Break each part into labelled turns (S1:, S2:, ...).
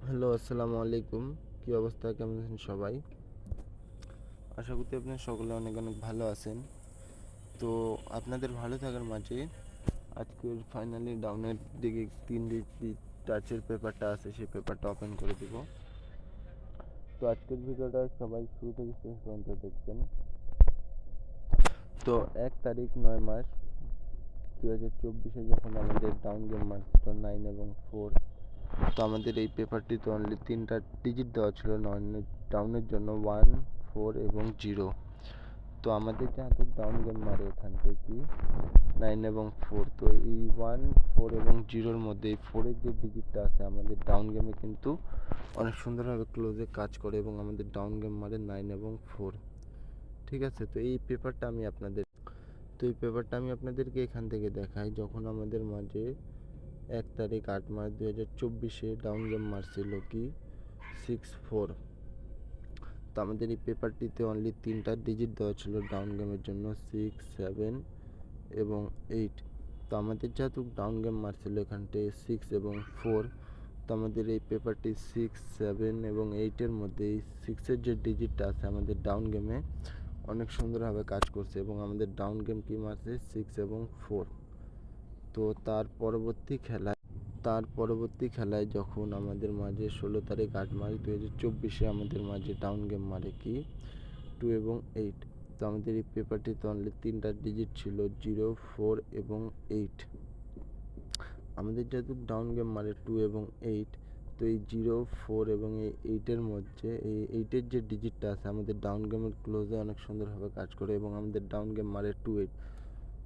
S1: Hello, আসসালামু আলাইকুম। কি অবস্থা, কেমন আছেন সবাই? আশা করছি আপনারা সকলে অনেক অনেক ভালো আছেন। তো আপনাদের ভালো থাকার মাঝে আজকের ফাইনালি ডাউনের দিকে টাচের পেপারটা আছে, সেই পেপারটা ওপেন করে দিব। তো আজকের ভিডিওটা সবাই শুরু থেকে শেষ পর্যন্ত দেখবেন। তো 1 তারিখ 9 মাস 2024-এ যখন আমাদের ডাউন গেম মারছিল 9 এবং 4, তো আমাদের এই পেপারটিতে অনলি 3টা ডিজিট দেওয়া ছিল ডাউনের জন্য, 1, 4 এবং 0। তো আমাদের যেহেতু ডাউন গেম মারে এখান থেকে 9 এবং 4, তো এই 1, 4 এবং 0-র মধ্যে এই 4-এর যে ডিজিটটা আছে আমাদের ডাউন গেমে কিন্তু অনেক সুন্দরভাবে ক্লোজে কাজ করে এবং আমাদের ডাউন গেম মারে 9 এবং 4। ঠিক আছে, তো এই পেপারটা আমি আপনাদেরকে এখান থেকে দেখাই। যখন আমাদের মাঝে 1 তারিখ 8 মাস 2024-এ ডাউন গেম মারছিল কি 6-4। তো আমাদের এই পেপারটিতে অনলি 3টা ডিজিট দেওয়া ছিল ডাউন গেমের জন্য, 6, 7 এবং 8। তো আমাদের যেহেতু ডাউন গেম মারছিল এখানটায় 6 এবং 4, তো আমাদের এই পেপারটি 6, 7 এবং 8-এর মধ্যে এই 6-এর যে ডিজিটটা আছে আমাদের ডাউন গেমে অনেক সুন্দরভাবে কাজ করছে এবং আমাদের ডাউন গেম কি মারছে 6 এবং 4। তো তার পরবর্তী খেলায় যখন আমাদের মাঝে 16 তারিখ 8 মাস 2024-এ আমাদের মাঝে ডাউন গেম মারে কি 2 এবং 8। তো আমাদের এই পেপারটিতে অনলি 3টা ডিজিট ছিল, 0, 4 এবং 8। আমাদের যেহেতু ডাউন গেম মারে 2 এবং 8, তো এই 0, 4 এবং এই 8-এর মধ্যে এই 8-এর যে ডিজিটটা আছে আমাদের ডাউন গেমের ক্লোজে অনেক সুন্দরভাবে কাজ করে এবং আমাদের ডাউন গেম মারে 2, 8।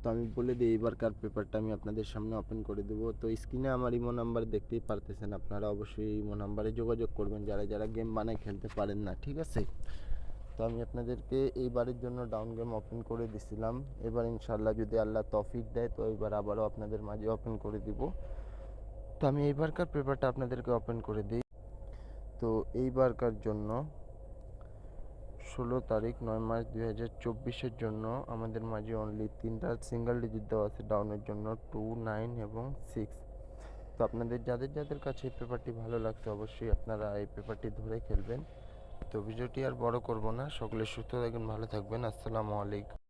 S1: তো আমি বলে দিই এইবারকার পেপারটা আমি আপনাদের সামনে ওপেন করে দেবো। তো স্ক্রিনে আমার ইমো নাম্বার দেখতেই পারতেছেন, আপনারা অবশ্যই ইমো নাম্বারে যোগাযোগ করবেন যারা যারা গেম বানায় খেলতে পারেন না, ঠিক আছে? তো আমি আপনাদেরকে এইবারের জন্য ডাউন গেম ওপেন করে দিছিলাম। এবার ইনশাল্লাহ যদি আল্লাহ তৌফিক দেয় তো এবার আবারও আপনাদের মাঝে ওপেন করে দিব। তো আমি এইবারকার পেপারটা আপনাদেরকে ওপেন করে দিই। তো এইবারকার জন্য 16 তারিখ 9 মাস 2024-এর জন্য আমাদের মাঝে অনলি 3টা সিঙ্গেল ডিজিট দেওয়া আছে ডাউনের জন্য, 2, 9 এবং 6। তো আপনাদের যাদের যাদের কাছে এই পেপারটি ভালো লাগছে অবশ্যই আপনারা এই পেপারটি ধরে খেলবেন। তো ভিডিওটি আর বড় করব না, সকলে সুস্থ থাকবেন, ভালো থাকবেন। আসসালামু আলাইকুম।